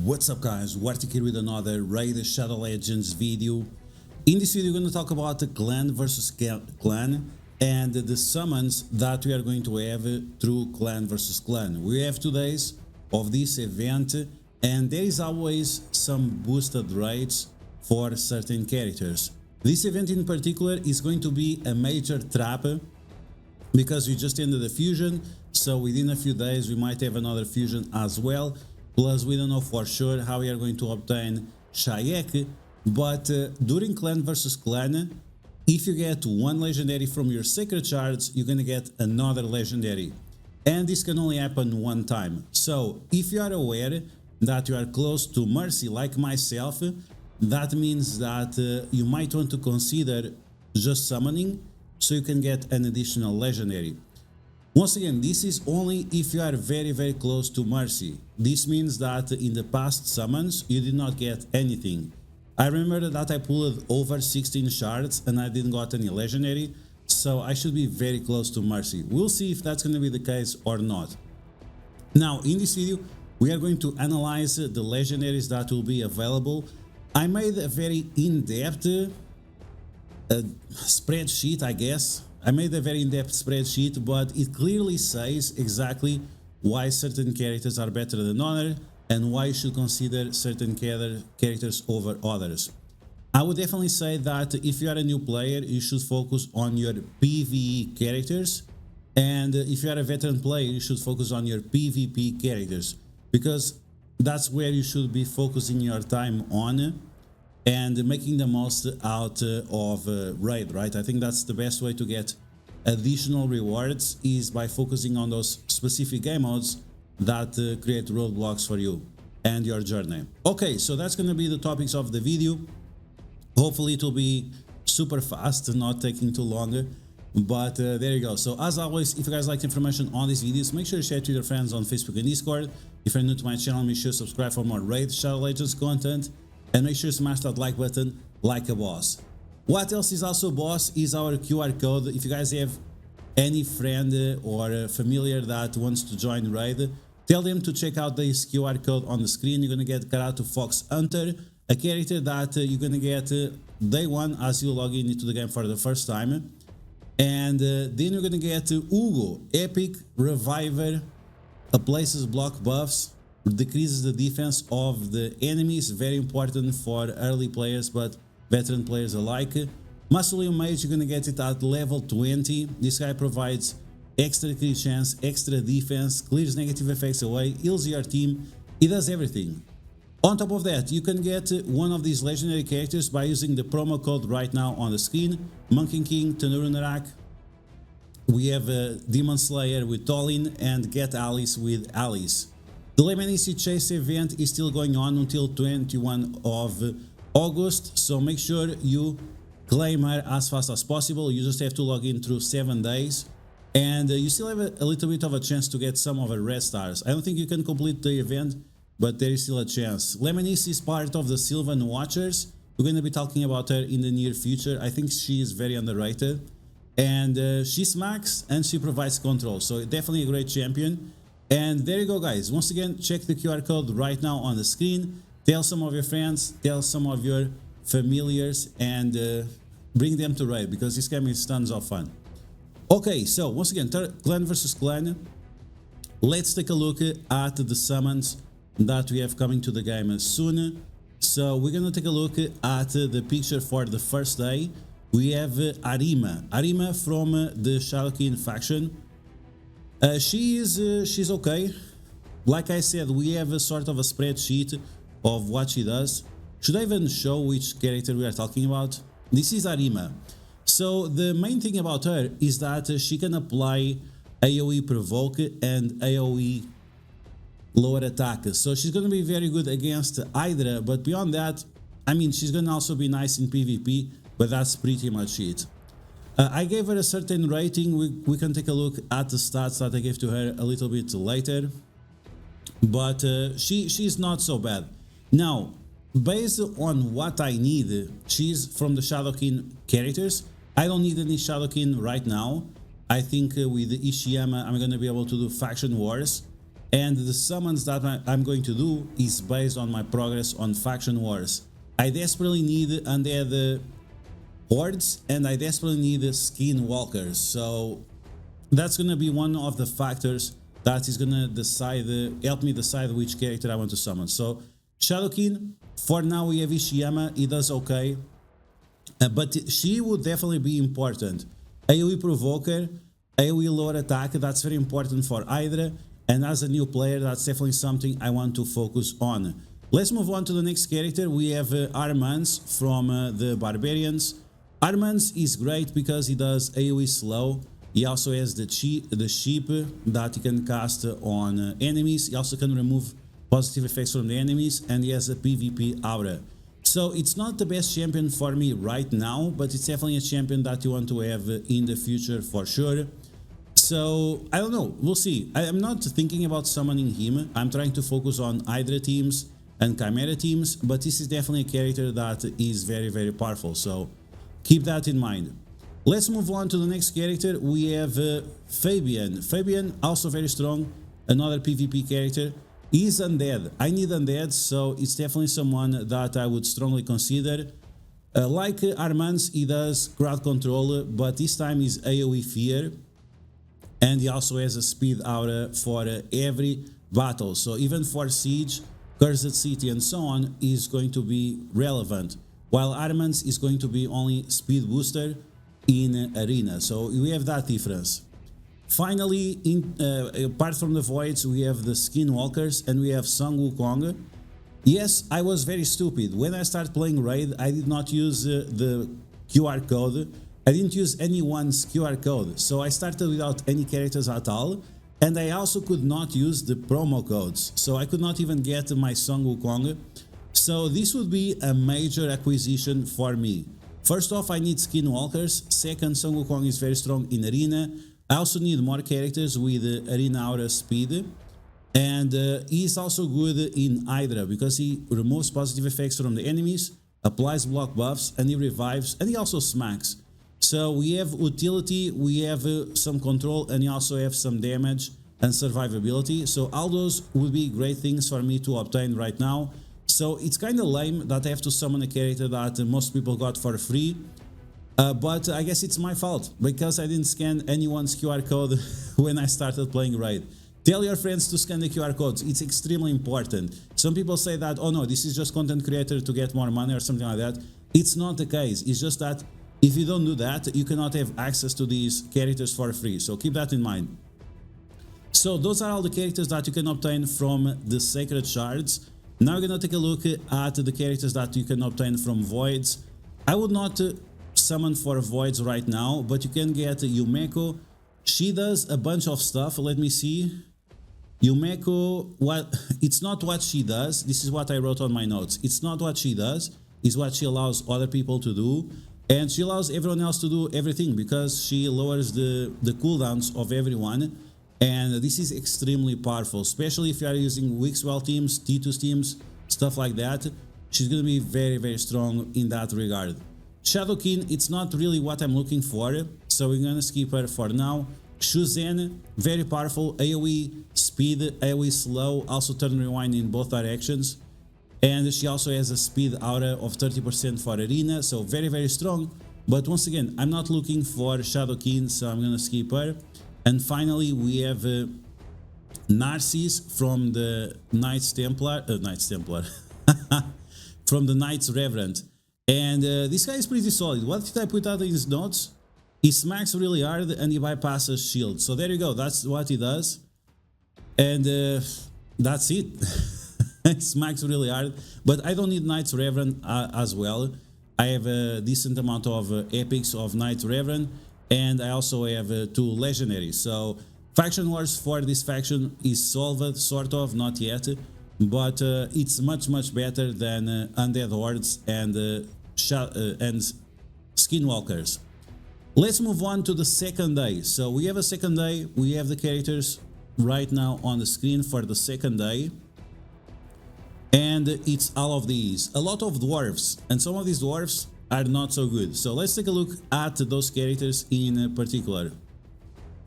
What's up guys, DuArktik here with another Raid Shadow Legends video. In this video we're going to talk about the clan versus clan and the summons that we are going to have through clan versus clan. We have 2 days of this event and there is always some boosted raids for certain characters. This event in particular is going to be a major trap because we just ended the fusion, so within a few days we might have another fusion as well. Plus, we don't know for sure how we are going to obtain CVC, but during clan versus clan, if you get one legendary from your sacred shards, you're gonna get another legendary. And this can only happen one time. So, if you are aware that you are close to Mercy like myself, that means that you might want to consider just summoning so you can get an additional legendary. Once again, this is only if you are very close to Mercy. This means that in the past summons you did not get anything. I remember that I pulled over 16 shards and I didn't got any legendary, so I should be very close to Mercy. We'll see if that's going to be the case or not. Now in this video we are going to analyze the legendaries that will be available. I made a very in-depth spreadsheet, I guess. I made a very in-depth spreadsheet, but it clearly says exactly why certain characters are better than others and why you should consider certain characters over others. I would definitely say that if you are a new player, you should focus on your PvE characters, and if you are a veteran player, you should focus on your PvP characters, because that's where you should be focusing your time on and making the most out of raid, right? I think that's the best way to get additional rewards, is by focusing on those specific game modes that create roadblocks for you and your journey. Okay, so that's going to be the topics of the video. Hopefully it will be super fast, not taking too long, but there you go. So as always, if you guys like information on these videos, make sure to share it with your friends on Facebook and Discord. If you're new to my channel, make sure to subscribe for more Raid Shadow Legends content. And make sure to smash that like button like a boss. What else is also boss is our QR code. If you guys have any friend or familiar that wants to join raid, tell them to check out this QR code on the screen. You're gonna get Karato Foxhunter, a character that you're gonna get day one as you log in into the game for the first time. And then you're gonna get Uugo, Epic Reviver, places block buffs, decreases the defense of the enemies, very important for early players but veteran players alike. Mausoleum Mage, you're gonna get it at level 20. This guy provides extra crit chance, extra defense, clears negative effects away, heals your team. He does everything. On top of that, you can get one of these legendary characters by using the promo code right now on the screen. MONKEYKING, we have Demon Slayer with Tolin and GETALICE with Alice. The Lemonisi Chase event is still going on until 21 of August, so make sure you claim her as fast as possible. You just have to log in through 7 days, and you still have a little bit of a chance to get some of her red stars. I don't think you can complete the event, but there is still a chance. Lemonisi is part of the Sylvan Watchers. We're going to be talking about her in the near future. I think she is very underrated, and she smacks and she provides control, so definitely a great champion. And there you go guys, once again, check the QR code right now on the screen, tell some of your friends, tell some of your familiars, and bring them to raid, because this game is tons of fun. Okay, so once again, clan versus clan, let's take a look at the summons that we have coming to the game soon. So we're gonna take a look at the picture for the first day. We have Arima from the Shadowkin faction. She's okay. Like I said, we have a sort of a spreadsheet of what she does. Should I even show which character we are talking about? This is Arima. So the main thing about her is that she can apply AoE provoke and AoE lower attack. So she's going to be very good against Hydra, but beyond that, I mean, she's going to also be nice in PvP, but that's pretty much it. I gave her a certain rating. We can take a look at the stats that I gave to her a little bit later, but she's not so bad. Now, based on what I need, she's from the Shadowkin characters. I don't need any Shadowkin right now. I think with Ishiyama I'm going to be able to do faction wars, and the summons that I'm going to do is based on my progress on faction wars. I desperately need undead hordes, and I desperately need skinwalkers, so that's gonna be one of the factors that is gonna decide, help me decide which character I want to summon. So Shadowkin, for now we have Ishiyama, he does okay, but she would definitely be important. AoE provoker, AoE lower attack, that's very important for Hydra, and as a new player that's definitely something I want to focus on. Let's move on to the next character. We have Armans from the Barbarians. Armans is great because he does AoE slow. He also has the sheep that he can cast on enemies. He also can remove positive effects from the enemies, and he has a PvP aura. So it's not the best champion for me right now, but it's definitely a champion that you want to have in the future for sure. So I don't know, we'll see. I'm not thinking about summoning him. I'm trying to focus on Hydra teams and Chimera teams, but this is definitely a character that is very, very powerful, so keep that in mind. Let's move on to the next character. We have Fabian. Fabian, also very strong, another PvP character. He's undead. I need undead, so it's definitely someone that I would strongly consider. Like Armans, he does crowd control, but this time is AoE fear, and he also has a speed aura for every battle, so even for Siege, Cursed City and so on is going to be relevant, while Armans is going to be only speed booster in Arena, so we have that difference. Finally, apart from the Voids, we have the Skinwalkers and we have Song Wukong. Yes, I was very stupid. When I started playing Raid, I did not use the QR code. I didn't use anyone's QR code, so I started without any characters at all. And I also could not use the promo codes, so I could not even get my Song Wukong. So this would be a major acquisition for me. First off, I need Skinwalkers. Second, Song Wukong is very strong in Arena. I also need more characters with Arena Aura speed. And he's also good in Hydra because he removes positive effects from the enemies, applies block buffs, and he revives, and he also smacks. So we have utility, we have some control, and you also have some damage and survivability. So all those would be great things for me to obtain right now. So it's kind of lame that I have to summon a character that most people got for free. But I guess it's my fault because I didn't scan anyone's QR code when I started playing Raid. Tell your friends to scan the QR codes, it's extremely important. Some people say that, oh no, this is just content creator to get more money or something like that. It's not the case, it's just that if you don't do that, you cannot have access to these characters for free, so keep that in mind. So those are all the characters that you can obtain from the Sacred Shards. Now we're gonna take a look at the characters that you can obtain from Voids. I would not summon for Voids right now, but you can get Yumeko. She does a bunch of stuff, let me see. Yumeko, it's not what she does, this is what I wrote on my notes. It's not what she does, it's what she allows other people to do. And she allows everyone else to do everything because she lowers the cooldowns of everyone. And this is extremely powerful, especially if you are using Wixwell teams, T2 teams, stuff like that. She's going to be very, very strong in that regard. Shadowkin, it's not really what I'm looking for, so we're going to skip her for now. Shuzen, very powerful, AoE speed, AoE slow, also turn rewind in both directions. And she also has a speed aura of 30% for Arena, so very, very strong. But once again, I'm not looking for Shadowkin, so I'm gonna skip her. And finally, we have Narcissus from the Knights Templar, from the Knights Reverend. And this guy is pretty solid. What did I put out in his notes? He smacks really hard and he bypasses shield. So there you go, that's what he does. And that's it. Smacks really hard, but I don't need Knights Reverend as well. I have a decent amount of epics of Knights Reverend, and I also have 2 legendaries. So faction wars for this faction is solved, sort of, not yet, but it's much better than Undead Hordes and Skinwalkers. Let's move on to the second day. So we have a second day, we have the characters right now on the screen for the second day. And it's all of these, a lot of dwarves, and some of these dwarves are not so good. So let's take a look at those characters in particular.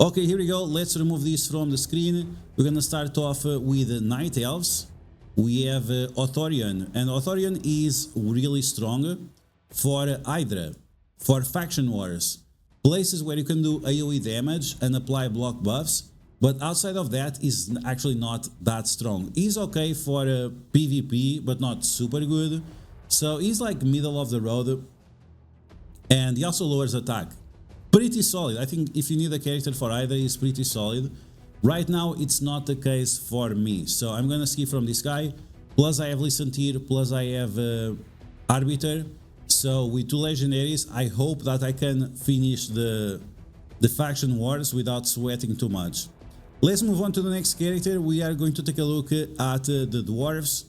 Okay, here we go. Let's remove this from the screen. We're gonna start off with Night Elves. We have Authorion, and Authorion is really strong for Hydra, for Faction Wars, places where you can do AoE damage and apply block buffs, but outside of that is actually not that strong. He's okay for PvP, but not super good, so he's like middle of the road, and he also lowers attack. Pretty solid. I think if you need a character for Hydra, he's pretty solid. Right now, it's not the case for me, so I'm gonna skip from this guy. Plus, I have Listen Tier, plus I have Arbiter. So with 2 legendaries, I hope that I can finish the faction wars without sweating too much. Let's move on to the next character. We are going to take a look at the dwarves,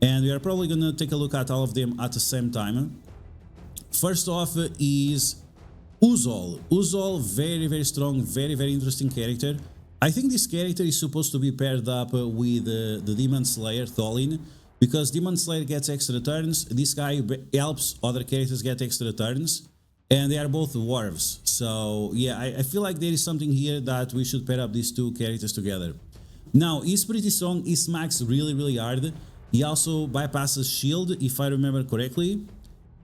and we are probably gonna take a look at all of them at the same time. First off is Uugo. Uugo, very strong, very interesting character. I think this character is supposed to be paired up with the Demon Slayer, Tholin, because Demon Slayer gets extra turns, this guy helps other characters get extra turns, and they are both dwarves. So yeah, I feel like there is something here that we should pair up these 2 characters together. Now, he's pretty strong, he smacks really hard. He also bypasses shield, if I remember correctly.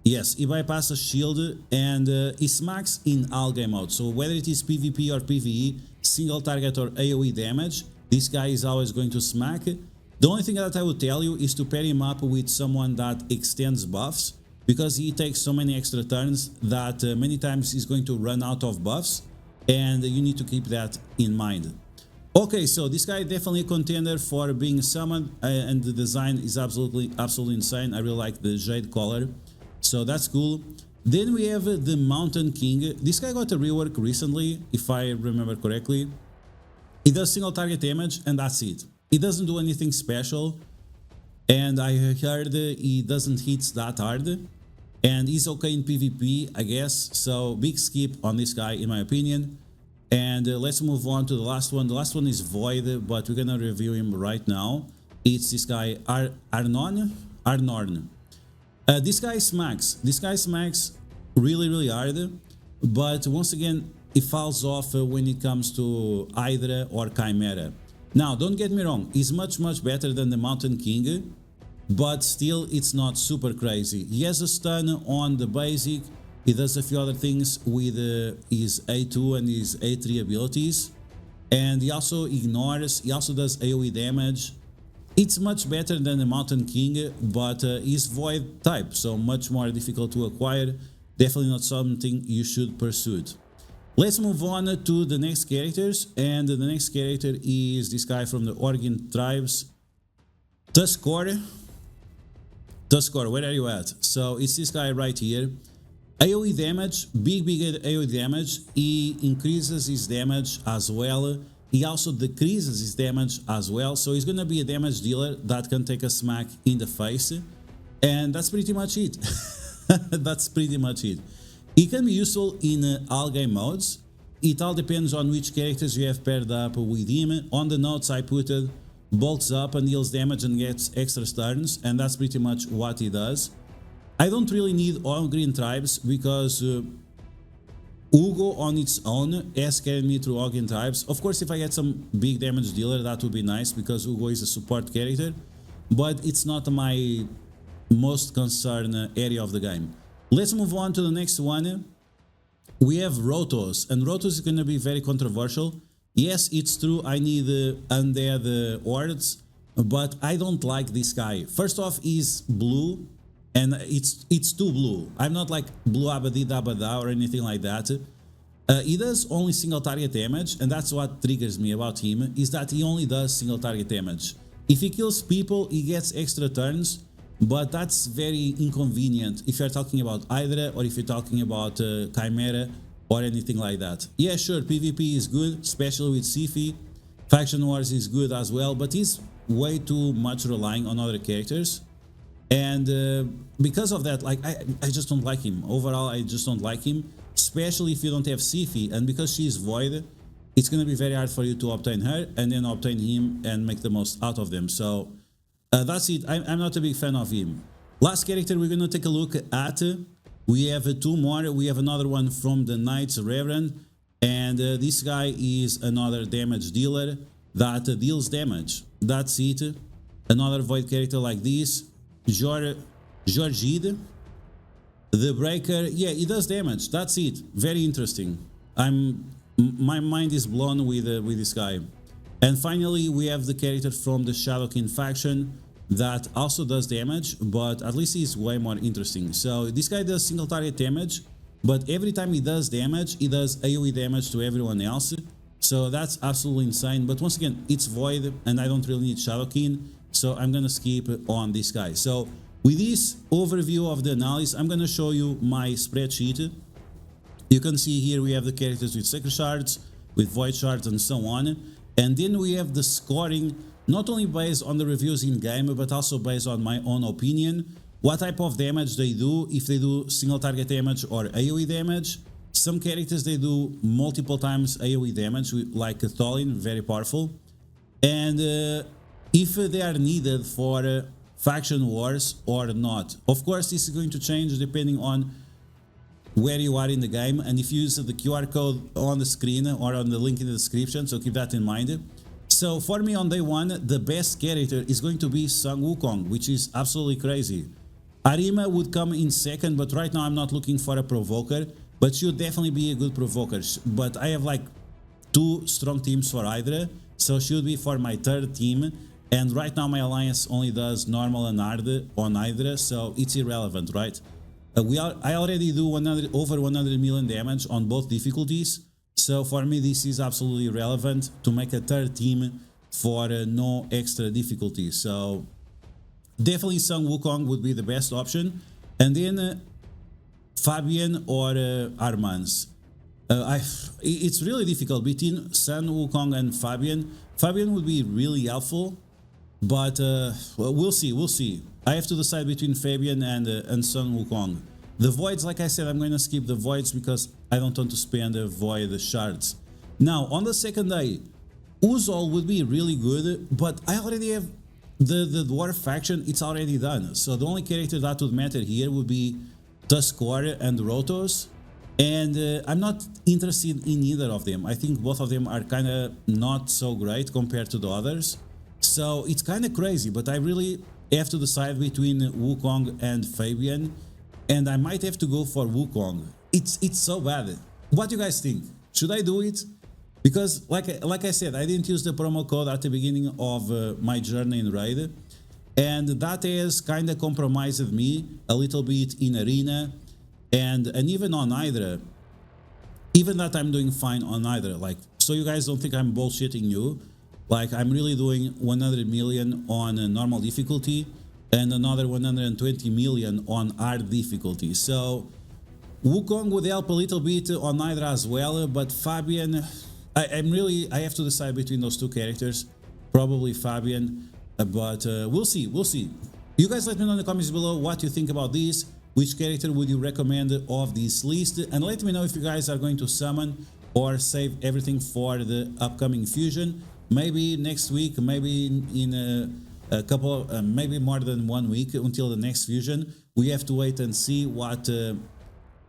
Yes, he bypasses shield, and he smacks in all game mode. So whether it is PvP or PvE, single target or AoE damage, this guy is always going to smack. The only thing that I would tell you is to pair him up with someone that extends buffs, because he takes so many extra turns that many times he's going to run out of buffs, and you need to keep that in mind. Okay, so this guy definitely a contender for being summoned, and the design is absolutely insane. I really like the jade color. So that's cool. Then we have the Mountain King. This guy got a rework recently, if I remember correctly. He does single target damage, and that's it. He doesn't do anything special, and I heard he doesn't hit that hard, and he's okay in PvP, I guess. So big skip on this guy in my opinion. And let's move on to the last one. The last one is Void, but we're gonna review him right now. It's this guy Arnorn. This guy smacks. This guy smacks really hard, but once again, it falls off when it comes to Hydra or Chimera. Now, don't get me wrong, he's much better than the Mountain King, but still, it's not super crazy. He has a stun on the basic. He does a few other things with his A2 and his A3 abilities, and he also ignores. He also does AoE damage. It's much better than the Mountain King, but he's Void type, so much more difficult to acquire. Definitely not something you should pursue. Let's move on to the next characters, and the next character is this guy from the Organ tribes, Tuskor. Tuskor, where are you at? So it's this guy right here. AoE damage, big AoE damage. He increases his damage as well. He also decreases his damage as well, so he's gonna be a damage dealer that can take a smack in the face, and that's pretty much it. That's pretty much it. He can be useful in all game modes. It all depends on which characters you have paired up with him. On the notes I put it, bulks up and deals damage and gets extra turns, and that's pretty much what he does. I don't really need all green tribes because Uugo on its own has carried me through all green tribes. Of course, if I get some big damage dealer, that would be nice because Uugo is a support character, but it's not my most concerned area of the game. Let's move on to the next one. We have Rotos, and Rotos is going to be very controversial. Yes, it's true, I need undead hordes, but I don't like this guy. First off, he's blue, and it's too blue. I'm not like blue abadi dabada or anything like that. He does only single target damage, and that's what triggers me about him, is that he only does single target damage. If he kills people, he gets extra turns, but that's very inconvenient if you're talking about Hydra or if you're talking about Chimera or anything like that. Yeah, sure, PvP is good, especially with Sifi. Faction Wars is good as well, but he's way too much relying on other characters. And because of that, like I just don't like him. Overall, I just don't like him, especially if you don't have Sifi. And because she's Void, it's going to be very hard for you to obtain her and then obtain him and make the most out of them. So that's it. I'm not a big fan of him. Last character we're going to take a look at. We have two more. We have another one from the Knights Reverend, And this guy is another damage dealer that deals damage. That's it. Another void character like this. Georgide, the breaker. Yeah, it does damage. That's it. Very interesting. My mind is blown with this guy. And finally, we have the character from the Shadowkin faction that also does damage, but at least he's way more interesting. So this guy does single target damage, but every time he does damage, he does AoE damage to everyone else. So that's absolutely insane. But once again, it's void and I don't really need Shadowkin, so I'm gonna skip on this guy. So with this overview of the analysis, I'm gonna show you my spreadsheet. You can see here we have the characters with Sacred Shards, with Void Shards and so on. And then we have the scoring, not only based on the reviews in game, but also based on my own opinion. What type of damage they do, if they do single target damage or AoE damage. Some characters they do multiple times AoE damage, like Tholin, very powerful. And if they are needed for faction wars or not. Of course, this is going to change depending on where you are in the game, and if you use the QR code on the screen or on the link in the description, so keep that in mind. So for me on day one, the best character is going to be Sun Wukong, which is absolutely crazy. Arima would come in second, but right now I'm not looking for a provoker, but she would definitely be a good provoker. But I have like 2 strong teams for Hydra, so she would be for my 3rd team. And right now my alliance only does normal and hard on Hydra, so it's irrelevant, right? I already do over 100 million damage on both difficulties, so for me this is absolutely irrelevant to make a 3rd team for no extra difficulty. So definitely Sun Wukong would be the best option, and then Fabian or Armans. It's really difficult between Sun Wukong and Fabian. Fabian would be really helpful, but well, we'll see. I have to decide between Fabian and Sun Wukong. The voids, like I said, I'm going to skip the voids because I don't want to spend void shards. Now, on the second day, Uugo would be really good, but I already have the dwarf faction. It's already done. So the only character that would matter here would be Tuskor and Rotos. And I'm not interested in either of them. I think both of them are kind of not so great compared to the others. So it's kind of crazy, but I really have to decide between Wukong and Fabian, and I might have to go for Wukong. It's so bad. What do you guys think? Should I do it? Because like I said, I didn't use the promo code at the beginning of my journey in Raid, and that has kind of compromised me a little bit in Arena, and even on Hydra. Even that I'm doing fine on Hydra, like, so you guys don't think I'm bullshitting you. Like, I'm really doing 100 million on normal difficulty and another 120 million on hard difficulty. So Wukong would help a little bit on Hydra as well, but Fabian, I have to decide between those 2 characters. Probably Fabian, but we'll see. You guys let me know in the comments below what you think about this. Which character would you recommend of this list? And let me know if you guys are going to summon or save everything for the upcoming fusion. Maybe next week, maybe in a couple, maybe more than 1 week until the next fusion. We have to wait and see what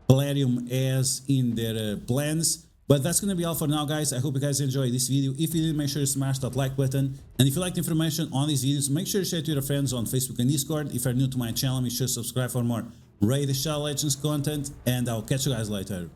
Plarium has in their plans. But that's going to be all for now, guys. I hope you guys enjoyed this video. If you did, make sure you smash that like button. And if you liked information on these videos, make sure you share it to your friends on Facebook and Discord. If you're new to my channel, make sure to subscribe for more Raid Shadow Legends content. And I'll catch you guys later.